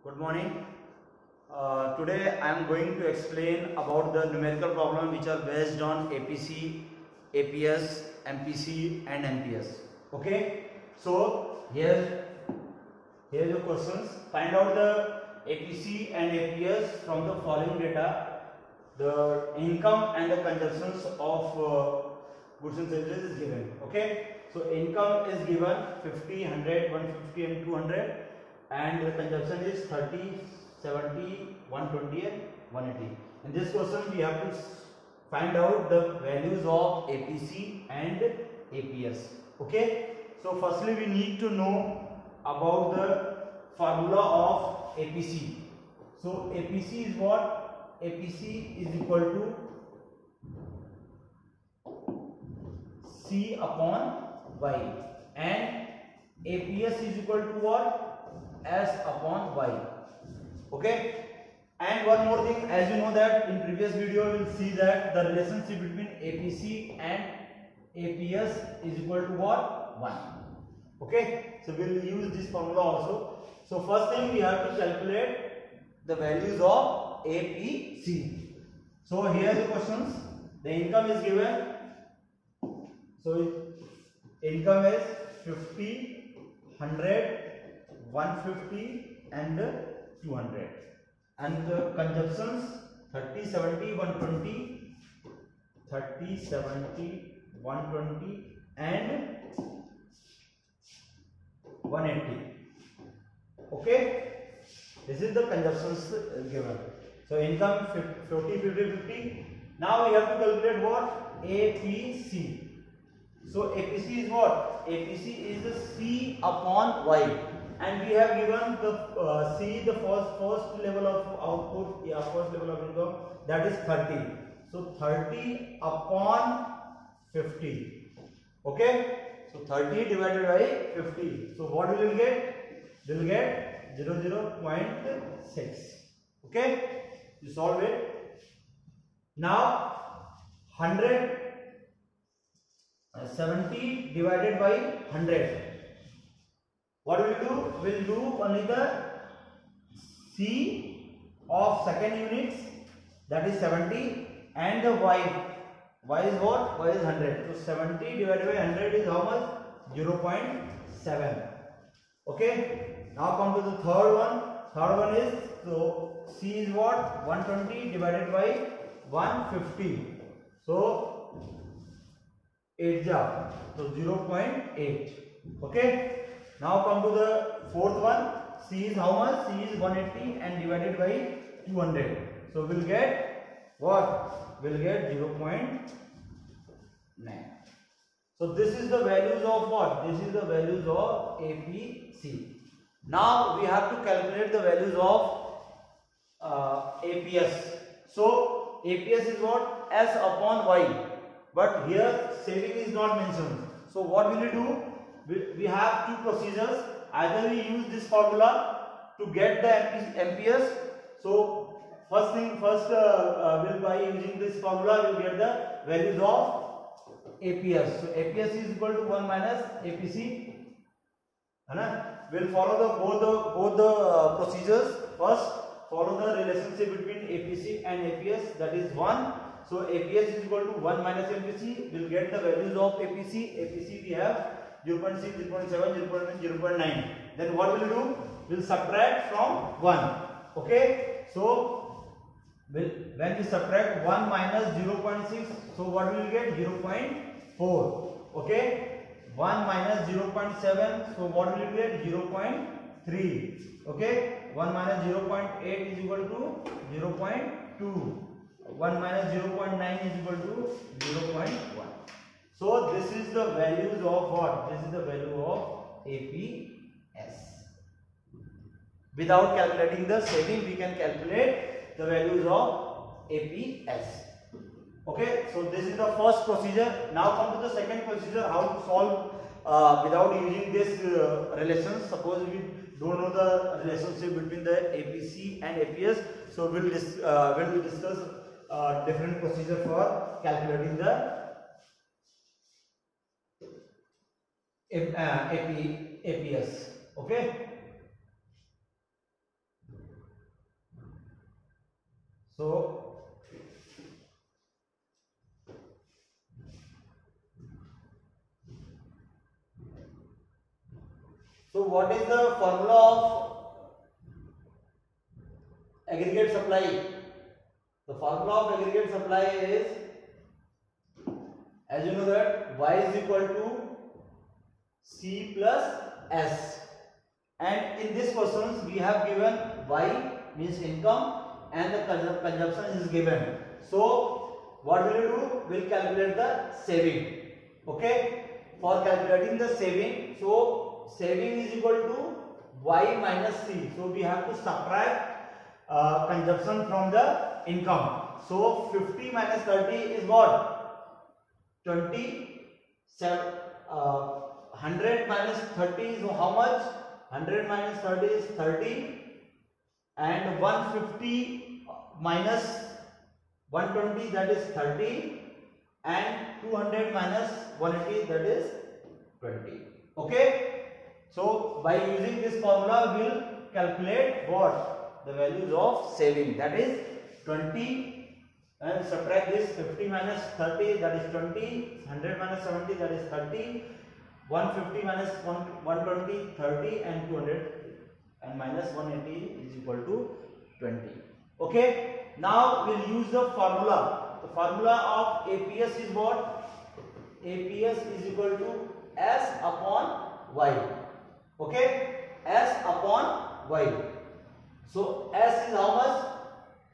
Good morning. Today I am going to explain about the numerical problem which are based on APC, APS, MPC and MPS. Okay. So here the questions. Find out the APC and APS from the following data. The income and the consumptions of goods and services is given. Okay. So income is given 50, 100, 150 and 200. And the consumption is 30, 70, 120 and 180. In this question we have to find out the values of APC and APS. Okay. So firstly we need to know about the formula of APC. So APC is what? APC is equal to C upon Y, and APS is equal to what? S upon Y. Okay. And one more thing, as you know that in previous video we will see that the relationship between APC and APS is equal to what? 1. Okay. So we will use this formula also. So first thing we have to calculate the values of APC. So here the questions. The income is given. So income is 50, 100, 150 and 200, and the consumptions 30, 70, 120, 30, 70, 120 and 180. Okay, this is the consumptions given. So income 50, 50, 50. Now we have to calculate what? APC. So APC is what? APC is the C upon Y, and we have given the C, the first level of output, first level of income, that is 30. So 30 upon 50. Okay. So 30 divided by 50. So what we will get? We will get 0.6. Okay. You solve it. Now 70 divided by 100. What will do? We'll do only the C of second units, that is 70, and the Y. Y is what? Y is 100. So 70 divided by 100 is how much? 0.7. Okay. Now come to the third one. Third one is, so C is what? 120 divided by 150. So 8 jar. So 0.8. Okay. Now come to the fourth one. C is how much? C is 180 and divided by 200. So we'll get what? We'll get 0.9. So this is the values of what? This is the values of APC. Now we have to calculate the values of APS. So APS is what? S upon Y. But here saving is not mentioned. So what will we do? We have two procedures. Either we use this formula to get the MPS. So first, we'll by using this formula we'll get the values of APS. So APS is equal to 1 minus APC. We'll follow both the procedures. First, follow the relationship between APC and APS, that is 1. So APS is equal to 1 minus APC. We'll get the values of APC. APC we have 0.6, 0.7, 0.9, 0.9. Then what will we do? We'll subtract from 1. Okay. So when we subtract 1 minus 0.6, so what will we get? 0.4. Okay. 1 minus 0.7, so what will we get? 0.3. Okay. 1 minus 0.8 is equal to 0.2. 1 minus 0.9 is equal to 0.1. So this is the values of what? This is the value of APS. Without calculating the saving, we can calculate the values of APS. Okay. So this is the first procedure. Now come to the second procedure, how to solve without using this relation. Suppose we don't know the relationship between the APC and APS. So we'll discuss different procedure for calculating the APS. Okay. So what is the formula of aggregate supply? The formula of aggregate supply is, as you know, that Y is equal to C plus S, and in this questions we have given Y means income and the consumption is given. So what will you do? We'll calculate the saving. Okay, for calculating the saving, so saving is equal to Y minus C. So we have to subtract consumption from the income. So 50 minus 30 is what? 20. 100 minus 30 is how much? 100 minus 30 is 30, and 150 minus 120, that is 30, and 200 minus 180, that is 20. Okay, so by using this formula we will calculate what? The values of saving, that is 20, and subtract this 50 minus 30, that is 20, 100 minus 70, that is 30, 150 minus 120, 30, and 200 and minus 180 is equal to 20. Okay, now we'll use the formula. The formula of APS is what? APS is equal to S upon Y. Okay, S upon Y. So S is how much?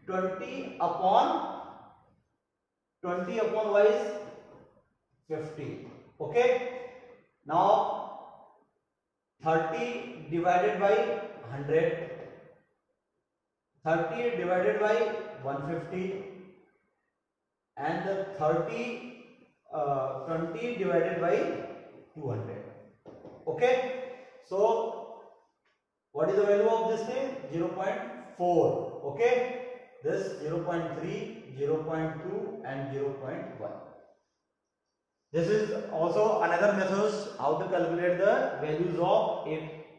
20 upon Y is 50. Okay, now 30 divided by 100, 30 divided by 150, and the 20 divided by 200. Okay, so what is the value of this thing? 0.4. Okay, this 0.3, 0.2 and 0.1. This is also another method how to calculate the values of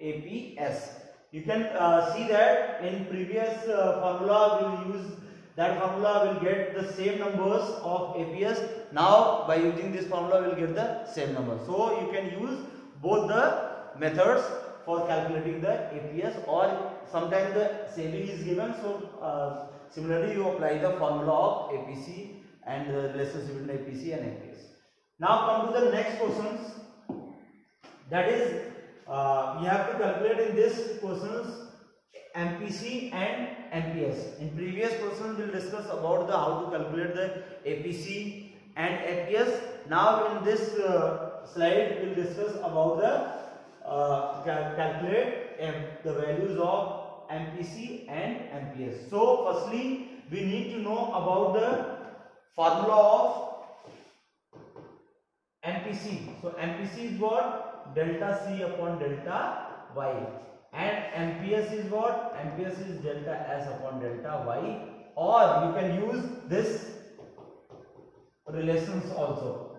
APS. You can see that in previous formula we will use that formula, will get the same numbers of APS. Now by using this formula we will get the same number. So you can use both the methods for calculating the APS, or sometimes the saving is given. So similarly you apply the formula of APC and the relationship between APC and APS. Now come to the next questions. That is, we have to calculate in this questions MPC and MPS. In previous questions we will discuss about the how to calculate the APC and MPS. Now in this slide we will discuss about the calculate the values of MPC and MPS. So firstly we need to know about the formula of MPC. So MPC is what? Delta C upon delta Y. And MPS is what? MPS is delta S upon delta Y. Or you can use this relations also.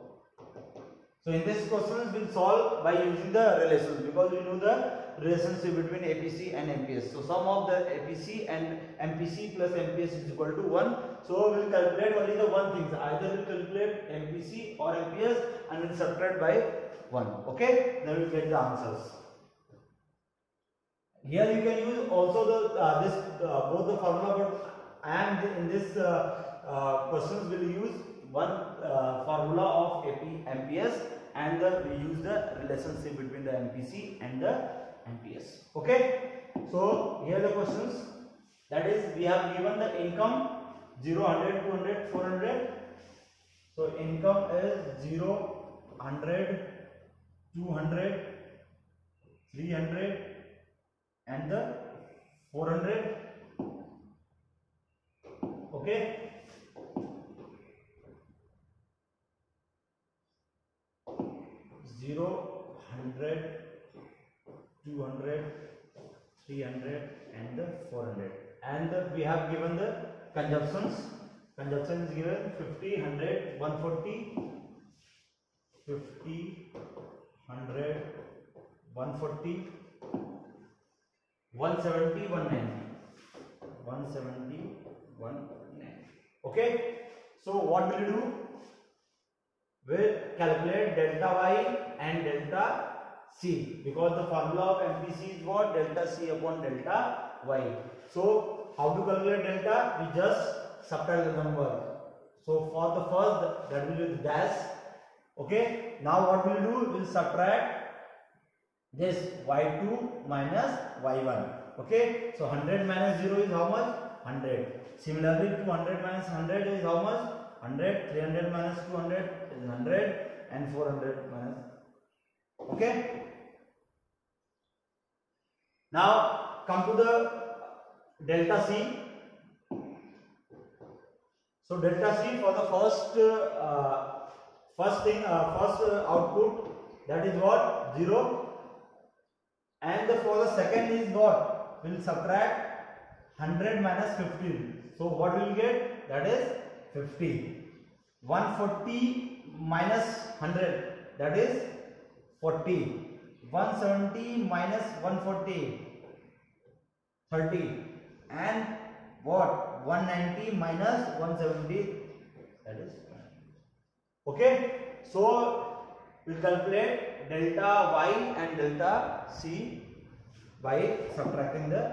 So in this question we will solve by using the relations, because we know the relationship between APC and MPS. So sum of the APC and MPC plus MPS is equal to 1. So we will calculate only the one thing. Either we will calculate MPC or MPS and we will subtract by 1. Okay, then we will get the answers. Here you can use also the both the formula, but and in this questions we will use one formula of MPS, and we use the relationship between the MPC and the MPS. Okay, so here the questions, that is we have given the income 0, 100, 200, 400. So income is 0, 100, 200, 300 and the 400. Okay, zero, 100, 200, 300 and the 400, and we have given the consumptions. Consumption is given 50, 100, 140, 50, 100, 140, 170, 190, 170, 190. Okay, so what will you do? We'll calculate delta y and delta c, because the formula of MPC is what? Delta c upon delta y. So how to calculate delta? We just subtract the number. So for the first, that will be the dash. Okay, now what we'll do? We'll subtract this y2 minus y1. Okay, so 100 minus 0 is how much? 100. Similarly, 200 minus 100 is how much? 100. 300 minus 200 is 100, and 400 minus. Okay. Now come to the delta c. So delta c for the first output, that is what? 0. And for the second is what? We'll subtract 100 minus 15. So what will we get? That is 50. 140 minus 100, that is 40. 170 minus 140, 30. And what? 190 minus 170, that is 20. Okay. So we'll calculate delta y and delta c by subtracting the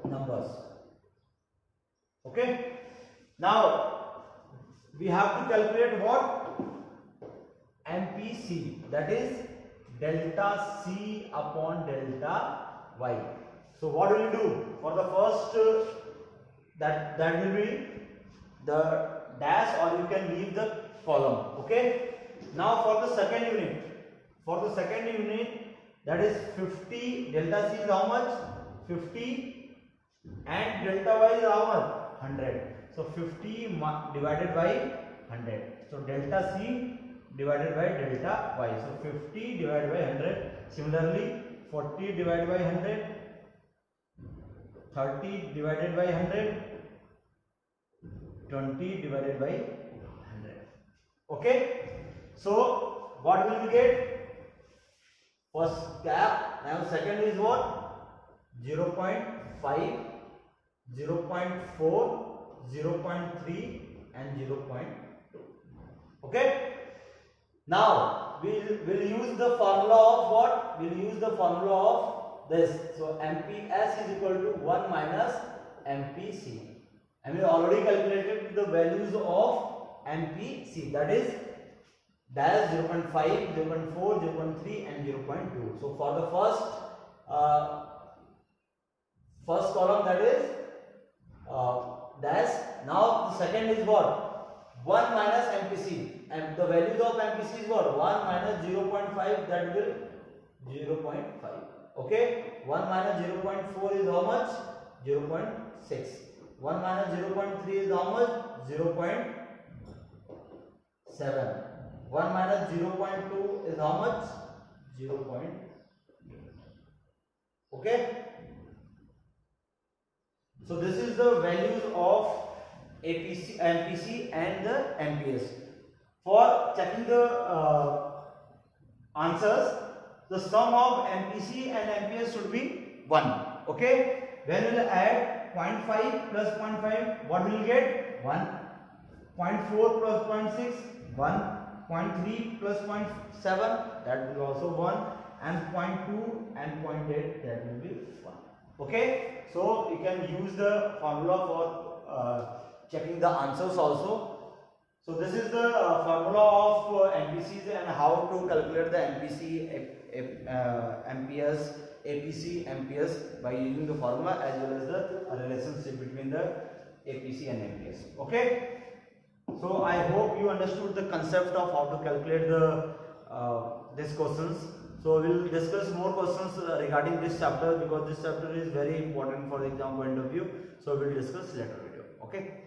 numbers. Okay. Now we have to calculate what? MPC, that is delta c upon delta y. So what will you do? For the first, that will be the dash, or you can leave the column. Okay. Now for the second unit, that is 50. Delta c is how much? 50, and delta y is how much? 100. So 50 divided by 100. So delta c divided by delta y. So 50 divided by 100. Similarly, 40 divided by 100, 30 divided by 100, 20 divided by 100. Okay. So what will we get? First gap. Now second is what? 0.5, 0.4, 0.3 and 0.2. Okay. Now we will use the formula of what? We will use the formula of this. So MPS is equal to 1 minus MPC, and we already calculated the values of MPC, that is dash 0.5, 0.4, 0.3 and 0.2. So for the first column, that is dash. Now the second is what? 1 minus MPC, and the values of MPC is what? 1 minus 0.5, that will 0.5. Okay. 1 minus 0.4 is how much? 0.6. 1 minus 0.3 is how much? 0.7. 1 minus 0.2 is how much? 0.8. Okay. So this is the values of MPC and the MPS. For checking the answers, the sum of MPC and MPS should be 1. Okay. When we will add 0.5 plus 0.5, what will we get? 1. 0.4 plus 0.6, 1. 0.3 plus 0.7, that will also 1. And 0.2 and 0.8, that will be 1. Okay. So you can use the formula for checking the answers also. So this is the formula of MPCs and how to calculate the MPC, MPS, APC, MPS by using the formula as well as the relationship between the APC and MPS. Okay. So I hope you understood the concept of how to calculate the these questions. So we will discuss more questions regarding this chapter, because this chapter is very important for the exam point of view. So we will discuss later video. Okay.